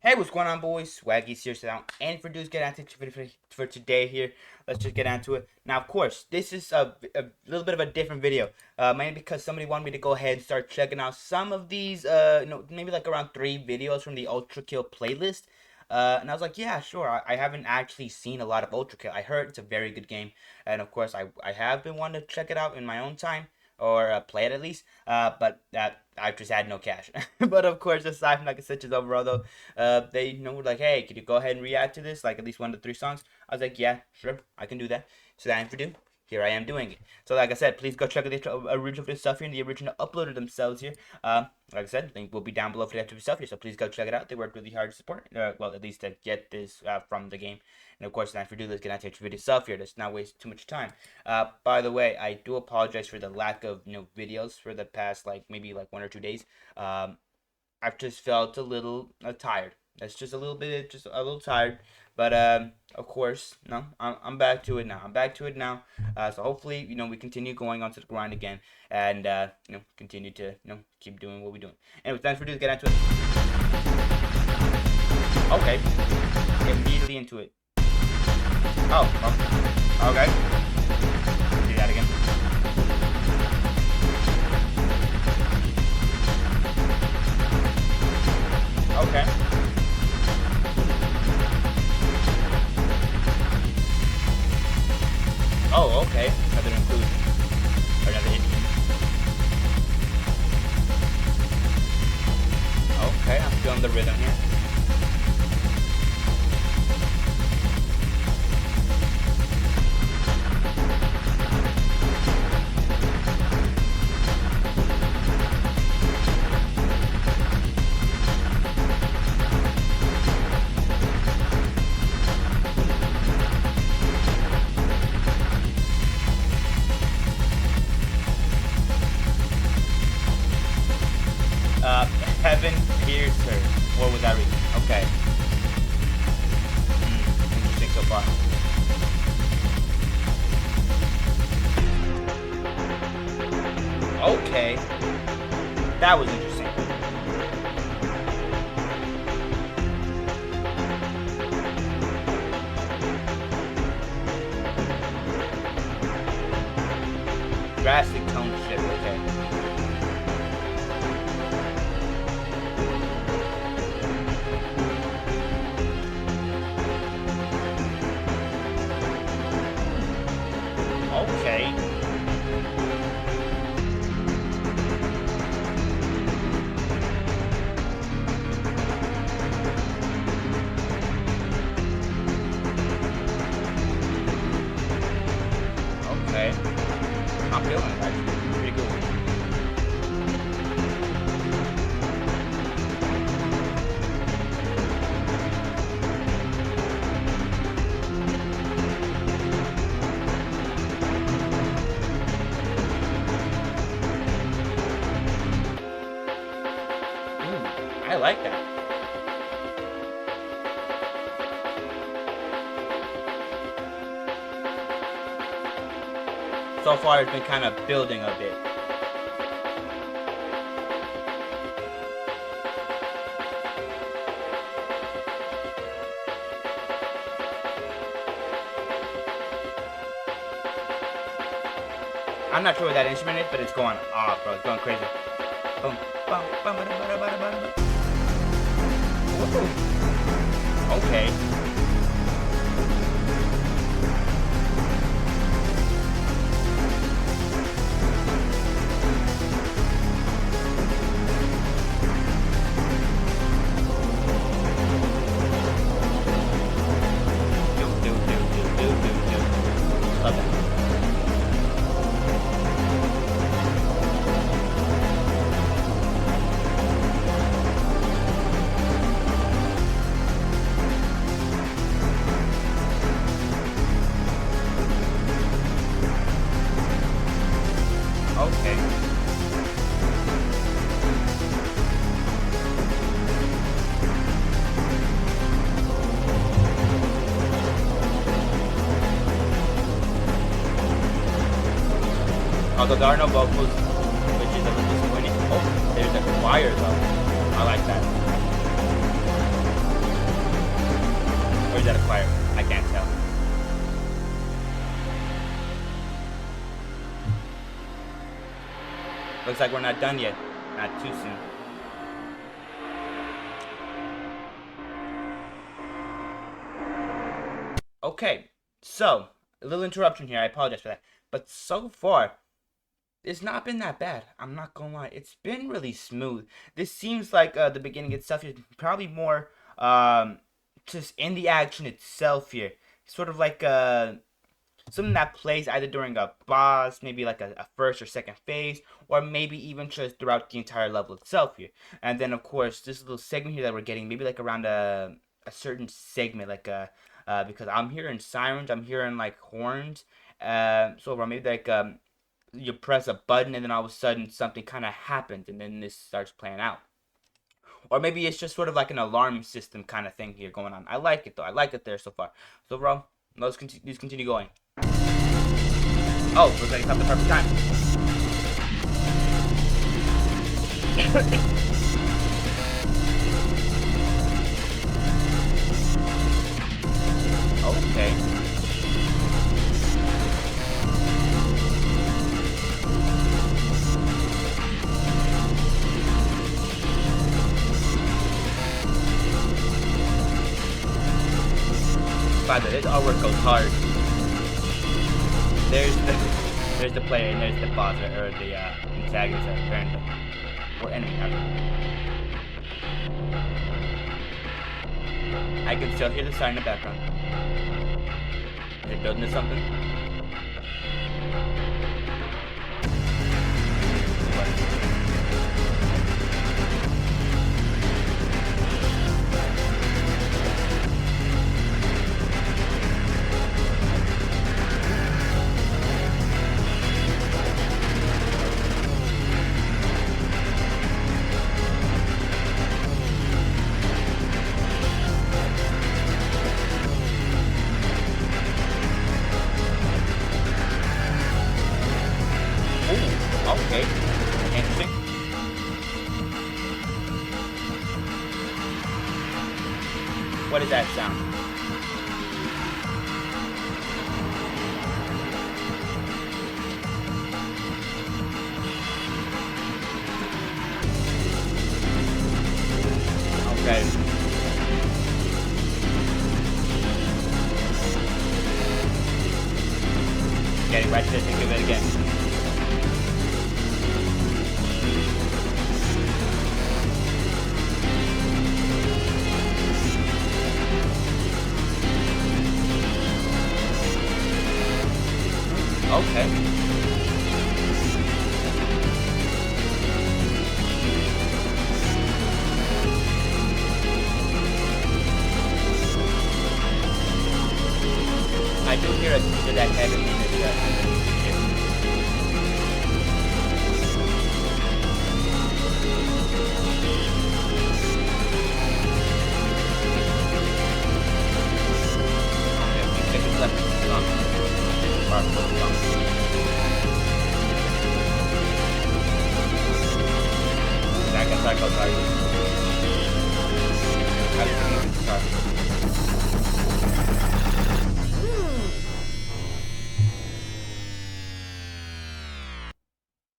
Hey, what's going on, boys? Swaggy's here, so and for dudes, get on to for today here. Let's just get onto it. Now, of course, this is a little bit of a different video, mainly because somebody wanted me to go ahead and start checking out some of these, maybe like around 3 videos from the ULTRAKILL playlist. And I was like, yeah, sure. I haven't actually seen a lot of ULTRAKILL. I heard it's a very good game, and of course, I have been wanting to check it out in my own time or play it at least. But I just had no cash. But of course, aside from like such as overall though, they were like, hey, could you go ahead and react to this, like at least 1 to 3 songs? I was like, yeah, sure, I can do that. So that for do. Here I am doing it. So like I said, please go check out the original stuff here and the original uploaded themselves here. Like I said, link will be down below for the active stuff here. So please go check it out. They worked really hard to support. Well, at least to get this from the game. And of course, now for do, let's get on to the video stuff here. Let's not waste too much time. By the way, I do apologize for the lack of videos for the past maybe 1 or 2 days. I've just felt a little tired. That's just a little tired. But of course, no, I'm back to it now. So hopefully, we continue going on to the grind again, and continue to keep doing what we're doing. Anyway, thanks for doing. Get into it. Okay, immediately into it. Oh, okay. Do that again. Okay. Oh, okay. Another include or another instrument. Okay, I'm feeling the rhythm here. Heaven Piercer. What was that reading? Okay. Interesting so far. Okay. That was interesting. Drastic tone shift, okay. Okay. Okay. I'm feeling it, actually. Pretty good. I like that. So far, it's been kind of building a bit. I'm not sure what that instrument is, but it's going off, bro. It's going crazy. Boom. Okay. Love that. Okay. Although there are no vocals, which is a little disappointing. Oh, there's a choir though. I like that. is that a choir? I can't tell. Looks like we're not done yet. Not too soon. Okay, so a little interruption here. I apologize for that. But so far, it's not been that bad. I'm not gonna lie. It's been really smooth. This seems like the beginning itself is probably more just in the action itself here. Sort of like something that plays either during a boss, maybe like a first or second phase, or maybe even just throughout the entire level itself here. And then of course this little segment here that we're getting, maybe like around a certain segment, like because I'm hearing sirens, I'm hearing like horns, so or maybe like you press a button and then all of a sudden something kind of happens and then this starts playing out. Or maybe it's just sort of like an alarm system kind of thing here going on. I like it though. I like it there so far. So, bro, let's continue going. Oh, looks like it's not the perfect time. Okay. By the way, this artwork goes hard. There's the player and there's the boss or the antagonist apparently, or enemy rather. I can still hear the siren in the background. Is it building to something? Okay, interesting. What is that sound? Okay. Getting right to the thick of it again. Okay. I do hear a piece of that heaven in this Okay, a few seconds left in the song. Back and cycle target. How do you think this target?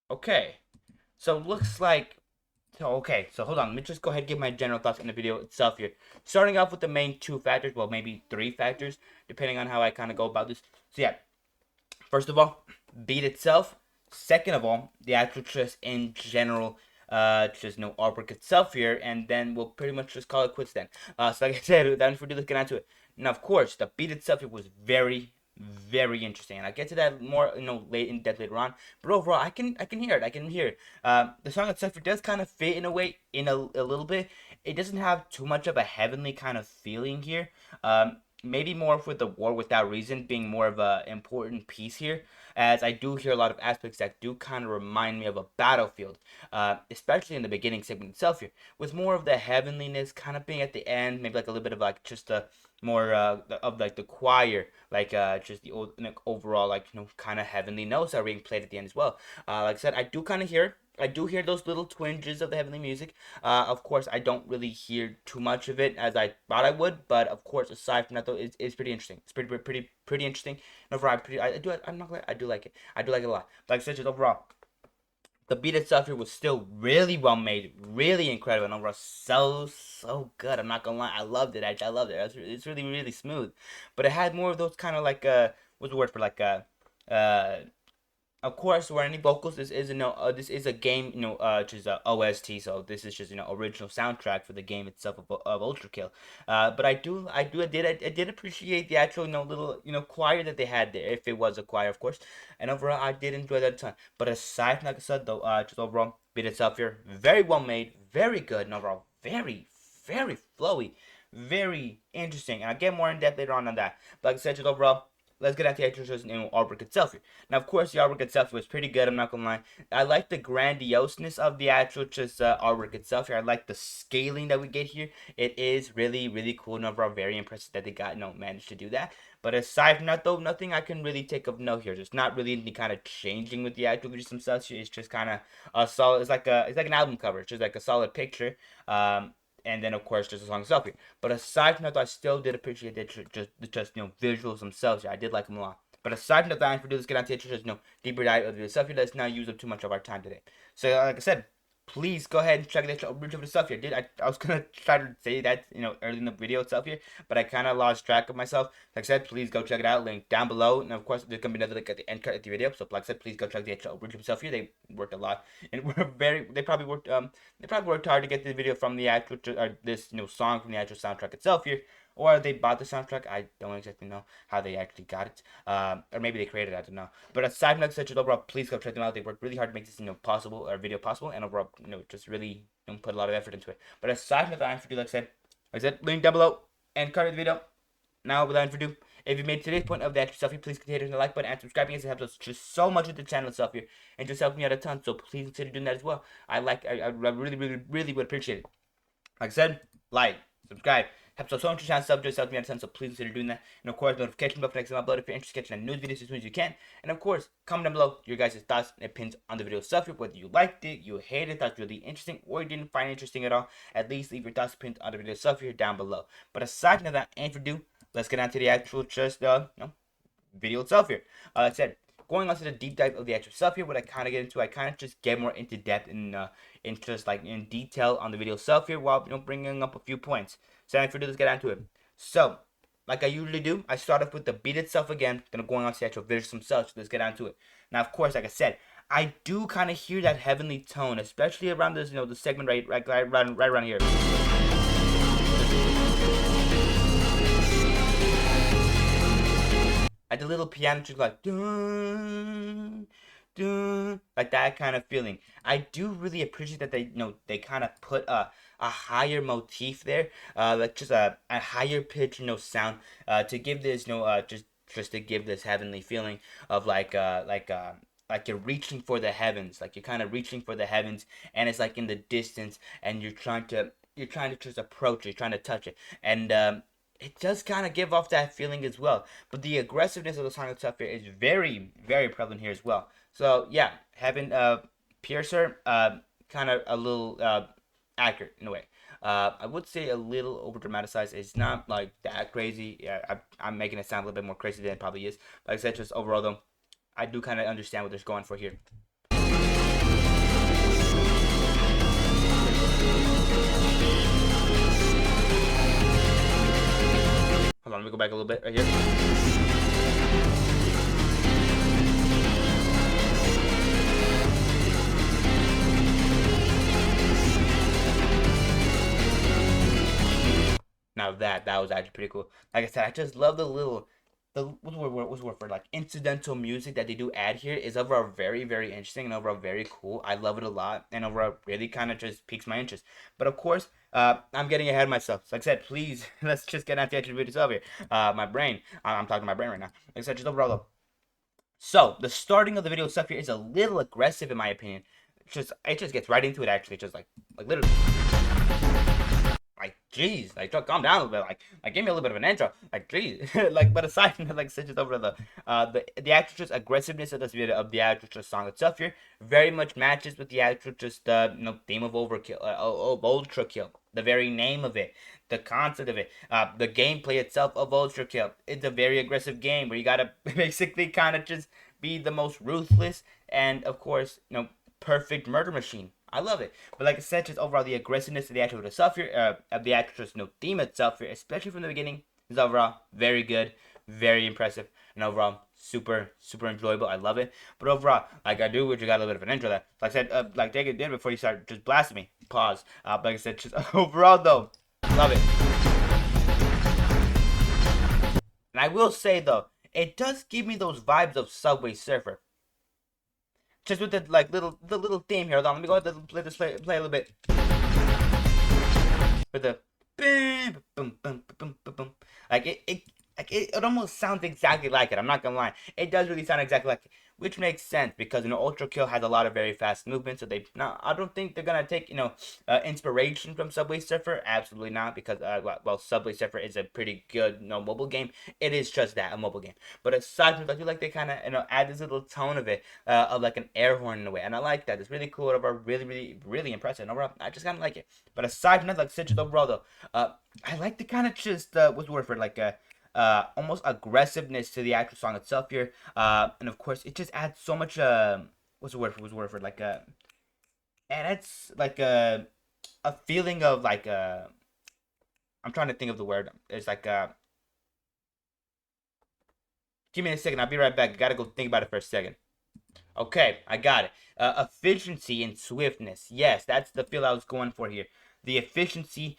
Okay, so looks like so hold on, let me just go ahead and give my general thoughts on the video itself here. Starting off with the main two factors, well maybe three factors, depending on how I kind of go about this. So yeah, first of all, beat itself. Second of all, the actual just in general, just no artwork itself here, and then we'll pretty much just call it quits then. So like I said, without any further ado, let's get onto it. Now, of course, the beat itself it was very interesting, and I'll get to that more late in depth later on. But overall, I can hear it. I can hear it. The song itself it does kind of fit in a way in a little bit. It doesn't have too much of a heavenly kind of feeling here. Maybe more with the War Without Reason being more of a important piece here, as I do hear a lot of aspects that do kind of remind me of a Battlefield, especially in the beginning segment itself here, with more of the heavenliness kind of being at the end, maybe like a little bit of like just a more of like the choir, like just the overall like kind of heavenly notes that are being played at the end as well. Like I said, I do kind of hear I do hear those little twinges of the heavenly music. Of course, I don't really hear too much of it as I thought I would, but of course, aside from that, though, it's pretty interesting. It's pretty interesting. And overall, I do. I'm not gonna. I do like it. I do like it a lot. Like I said, just overall, the beat itself here was still really well made, really incredible, and overall so good. I'm not gonna lie, I loved it. I loved it. It's really smooth, but it had more of those kind of like what's the word for like of course, where any vocals, this is a game, just a OST, so this is just original soundtrack for the game itself of ULTRAKILL. But I did appreciate the actual little choir that they had there, if it was a choir, of course. And overall, I did enjoy that a ton. But aside from, like I said, though, just overall, beat itself here, very well made, very good, and overall, very flowy, very interesting. And I'll get more in depth later on that. But like I said, just overall, let's get into the actual artwork itself here. Now, of course, the artwork itself was pretty good. I'm not gonna lie. I like the grandioseness of the actual artwork itself here. I like the scaling that we get here. It is really cool. And overall, very impressive that they managed to do that. But aside from that, though, nothing I can really take of note here. Just not really any kind of changing with the actual videos themselves. It's just kind of a solid. It's like an album cover. It's just like a solid picture. And then of course just a song itself here. But aside from that, I still did appreciate just visuals themselves. Yeah, I did like them a lot. But aside from that, I'm for let's get on to just deeper dive of the stuff here. Let's not use up too much of our time today. So like I said, please go ahead and check the stuff here. I was gonna try to say that early in the video itself here, but I kind of lost track of myself. Like I said, please go check it out. Link down below, and of course there's gonna be another link at the end card of the video. So like I said, please go check the original stuff here. They worked a lot, and they probably worked hard to get the video from the actual this song from the actual soundtrack itself here. Or they bought the soundtrack. I don't exactly know how they actually got it. Or maybe they created it. I don't know. But aside from that, such as overall, please go check them out. They worked really hard to make this possible or video possible, and overall just really put a lot of effort into it. But aside from that, I'm for like I said, link down below and card of the video. Now, without further ado, if you made today's point of the actual stuff here, please consider hitting the like button and subscribing, as it helps us just so much with the channel itself here, and just helps me out a ton. So please consider doing that as well. I really would appreciate it. Like I said, like, subscribe. Helps us so much channel sub, just helps me out a ton, so please consider doing that. And of course, notification bell for next time I upload if you're interested in catching news videos as soon as you can. And of course, comment down below your guys' thoughts and opinions on the video stuff here, whether you liked it, you hated it, thought it was really interesting, or you didn't find it interesting at all. At least leave your thoughts and opinions on the video stuff here down below. But aside from that, and for do, let's get on to the actual video itself here. Like I said, going on to the deep dive of the actual stuff here, what I kind of get into, I kind of just get more into depth and just like in detail on the video itself here, while bringing up a few points. So if we do, let's get into it. So, like I usually do, I start off with the beat itself again, then going on to the actual visuals themselves. So let's get into it. Now, of course, like I said, I do kind of hear that heavenly tone, especially around this, the segment right around here. Like the little piano, just like dun, dun, like that kind of feeling. I do really appreciate that they kind of put a higher motif there, like just a higher pitch, sound, to give this, just to give this heavenly feeling of like you're reaching for the heavens, like you're kind of reaching for the heavens, and it's like in the distance, and you're trying to just approach it, you're trying to touch it, and it does kind of give off that feeling as well. But the aggressiveness of the song itself here is very prevalent here as well. So yeah, having Piercer, kind of a little accurate in a way. I would say a little over dramatized. It's not like that crazy. Yeah, I'm making it sound a little bit more crazy than it probably is. But like I said, just overall though, I do kind of understand what they're going for here. Hold on, let me go back a little bit right here. Now that was actually pretty cool. Like I said, I just love what's the word for like incidental music that they do add here is overall very interesting and overall very cool. I love it a lot, and overall really kind of just piques my interest. But of course, I'm getting ahead of myself. So like I said, please let's just get into the actual video stuff here. My brain, I'm talking to my brain right now. Like I said, just overall though. So the starting of the video stuff here is a little aggressive in my opinion. It just gets right into it actually, just like literally. like, geez, like, calm down a little bit. Like, give me a little bit of an intro. Like, geez, like, but aside from that, like, such as over the actual just aggressiveness of this video of the actual just song itself here, very much matches with the actual just theme of overkill, of ultra kill. The very name of it, the concept of it, the gameplay itself of ultra kill. It's a very aggressive game where you gotta basically kind of just be the most ruthless and, of course, perfect murder machine. I love it. But like I said, just overall the aggressiveness of the actual stuff here, of the actual theme itself here, especially from the beginning, is overall very good, very impressive, and overall super enjoyable. I love it. But overall, like I do, which you got a little bit of an intro there. Like I said, like Jacob did before you start just blasting me. Pause. But like I said, just overall though, love it. And I will say though, it does give me those vibes of Subway Surfer. Just with the like little theme here. Hold on, let me go ahead and play a little bit. With the boom boom boom boom boom boom. Like it almost sounds exactly like it. I'm not gonna lie. It does really sound exactly like it, which makes sense because Ultra Kill has a lot of very fast movement. So I don't think they're gonna take inspiration from Subway Surfer. Absolutely not, because well, Subway Surfer is a pretty good mobile game. It is just that, a mobile game. But aside from that, I feel like they kind of add this little tone of it of like an air horn in a way, and I like that. It's really cool. Overall, really impressive. And overall, I just kind of like it. But aside from that, like Citrus overall though, I like the kind of just what's the word for it? Like almost aggressiveness to the actual song itself here. And of course, it just adds so much. What's the word for? What's the word for it? Like and it's like a feeling of like I'm trying to think of the word. It's like give me a second. I'll be right back. I gotta go think about it for a second. Okay, I got it. Efficiency and swiftness. Yes, that's the feel I was going for here. The efficiency,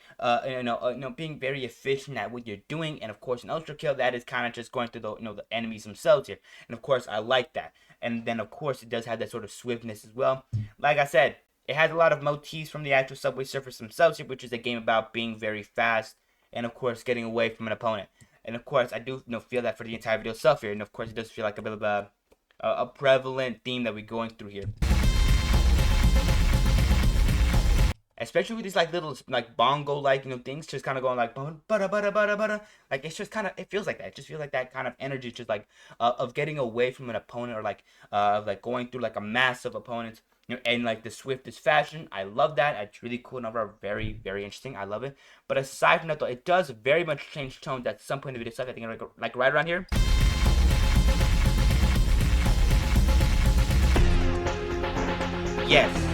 being very efficient at what you're doing, and of course, an ultra kill that is kind of just going through the enemies themselves here, and of course, I like that. And then of course, it does have that sort of swiftness as well. Like I said, it has a lot of motifs from the actual Subway Surfers themselves here, which is a game about being very fast, and of course, getting away from an opponent. And of course, I do feel that for the entire video itself here, and of course, it does feel like a bit of a prevalent theme that we're going through here. Especially with these like little like bongo like things just kind of going like bada bada bada bada, like it's just kind of, it feels like that. It just feels like that kind of energy, just like of getting away from an opponent, or like going through like a mass of opponents, and like the swiftest fashion. I love that. It's really cool and overall very interesting. I love it. But aside from that though, it does very much change tones at some point in the video stuff. I think like right around here. Yes.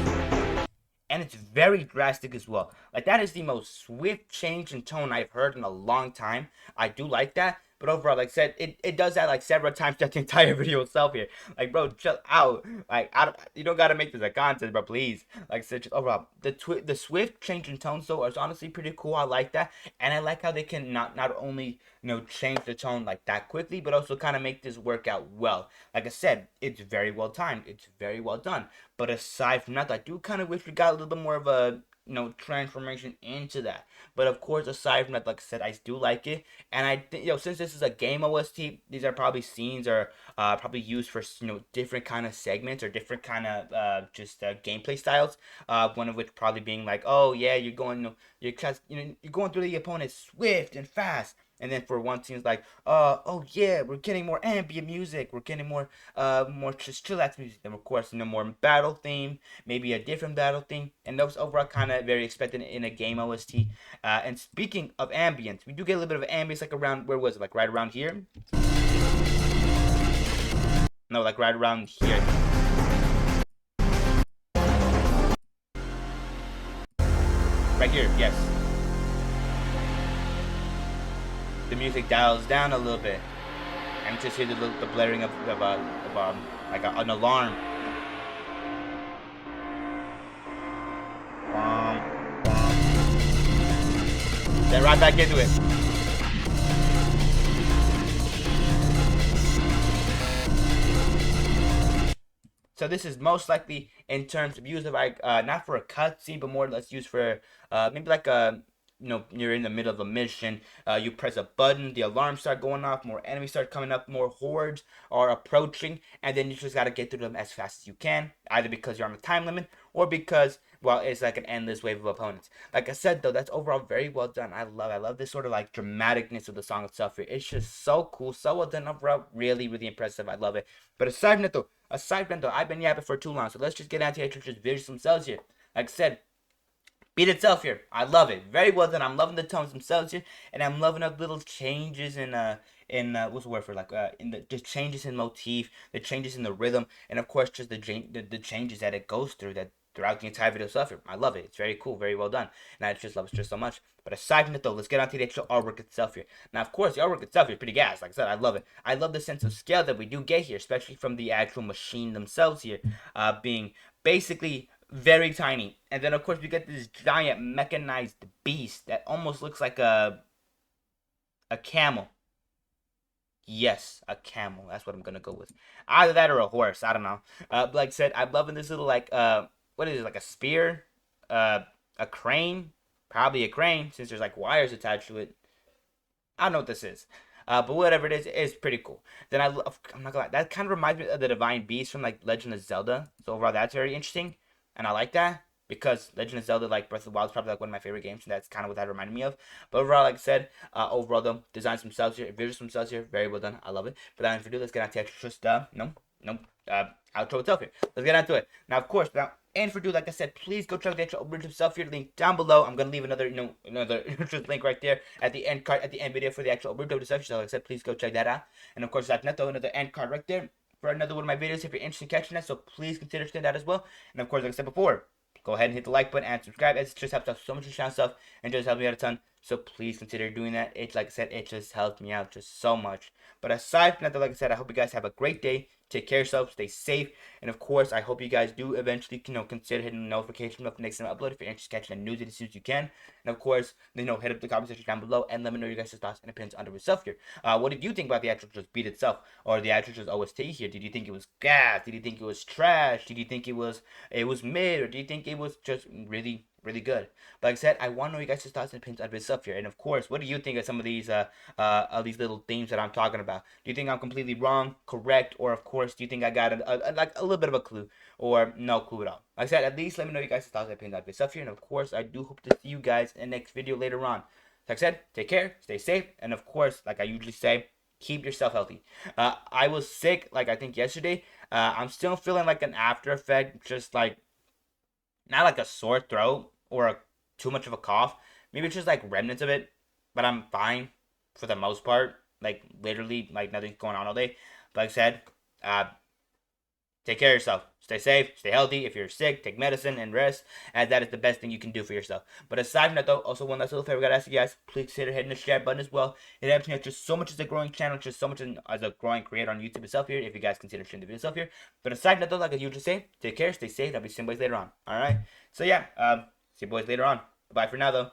And it's very drastic as well. Like, that is the most swift change in tone I've heard in a long time. I do like that. But overall, like I said, it does that like several times throughout the entire video itself here. Like, bro, chill out. Like, you don't gotta make this a content, bro, please. Like I said, just overall, the swift change in tone though is honestly pretty cool. I like that. And I like how they can not only change the tone like that quickly, but also kind of make this work out well. Like I said, it's very well timed. It's very well done. But aside from that, I do kind of wish we got a little bit more of a transformation into that. But of course, aside from that, like I said, I do like it. And I think since this is a game OST, these are probably scenes or probably used for different kind of segments or different kind of just gameplay styles. One of which probably being like, oh yeah, you're going you're going through the opponent swift and fast. And then for one scene, it's like, oh yeah, we're getting more ambient music, we're getting more just chillax music. Then of course, more battle theme, maybe a different battle theme, and those overall kind of very expected in a game OST. And speaking of ambience, we do get a little bit of ambience like around, where was it? Like right around here? No, like right around here. Right here, yes. The music dials down a little bit, and just hear the blaring of like an alarm. Then right back into it. So this is most likely in terms of use of like not for a cutscene, but more let's use for maybe like a you're in the middle of a mission, you press a button, the alarms start going off, more enemies start coming up, more hordes are approaching, and then you just got to get through them as fast as you can, either because you're on a time limit or because well, it's like an endless wave of opponents. Like I said though, that's overall very well done. I love this sort of like dramaticness of the song itself here. It's just so cool, so well done overall. Really, really impressive. I love it. But aside from that though, I've been yapping for too long, so let's just get down to actually just visuals themselves here. Like I said, beat itself here. I love it. Very well done. I'm loving the tones themselves here, and I'm loving the little changes in what's the word for like in the just changes in motif, the changes in the rhythm, and of course just the changes that it goes through that throughout the entire video itself here. I love it. It's very cool, very well done, and I just love it just so much. But aside from that though, let's get on to the actual artwork itself here. Now, of course, the artwork itself is pretty gas. Like I said, I love it. I love the sense of scale that we do get here, especially from the actual machine themselves here, being basically very tiny. And then of course we get this giant mechanized beast that almost looks like a camel. Yes, a camel. That's what I'm gonna go with. Either that or a horse. I don't know. But like I said, I'm loving this little like what is it, like a spear? A crane? Probably a crane since there's like wires attached to it. I don't know what this is. But whatever it is, it's pretty cool. Then I'm not gonna lie, that kind of reminds me of the Divine Beast from like Legend of Zelda. So overall, that's very interesting, and I like that because Legend of Zelda, like Breath of the Wild, is probably like one of my favorite games, and that's kind of what that reminded me of. But overall, like I said, overall though, designs themselves here, visuals themselves here, very well done. I love it. But that video, let's get on to actual just no, outro itself here. Let's get on to it. Now, of course, now and for dude, like I said, please go check out the actual original stuff here. Link down below. I'm gonna leave another, another link right there at the end card, at the end video for the actual original stuff. So like I said, please go check that out. And of course, that's another end card right there for another one of my videos if you're interested in catching that. So please consider doing that as well. And of course, like I said before, go ahead and hit the like button and subscribe. It just helps out so much with channel stuff and just helps me out a ton. So please consider doing that. It's like I said, it just helps me out just so much. But aside from that, like I said, I hope you guys have a great day. Take care of yourself, stay safe, and of course, I hope you guys do eventually, consider hitting the notification of the next time I upload if you're interested in catching the news as soon as you can. And of course, hit up the comment section down below and let me know your guys' thoughts and opinions under yourself here. What did you think about the actual just beat itself or the actual just OST here? Did you think it was gas? Did you think it was trash? Did you think it was mid, or do you think it was just really really good? But like I said, I want to know you guys' thoughts and opinions of this stuff here. And of course, what do you think of some of these little themes that I'm talking about? Do you think I'm completely wrong, correct, or of course, do you think I got like a little bit of a clue, or no clue at all? Like I said, at least let me know you guys' thoughts and opinions of this stuff here. And of course, I do hope to see you guys in the next video later on. Like I said, take care, stay safe, and of course, like I usually say, keep yourself healthy. I was sick, like I think yesterday. I'm still feeling like an after effect, just like not like a sore throat or too much of a cough. Maybe it's just like remnants of it, but I'm fine for the most part. Like literally, like nothing's going on all day. But like I said, uh, take care of yourself. Stay safe, stay healthy. If you're sick, take medicine and rest, as that is the best thing you can do for yourself. But aside from that, though, also one last little favor I gotta ask you guys: please consider hitting the share button as well. It helps me out just so much as a growing channel, just so much as a growing creator on YouTube itself here. If you guys consider sharing the video itself here. But aside from that, though, like I usually say, take care, stay safe. I'll be seeing you boys later on. All right. So yeah, see you boys later on. Bye for now, though.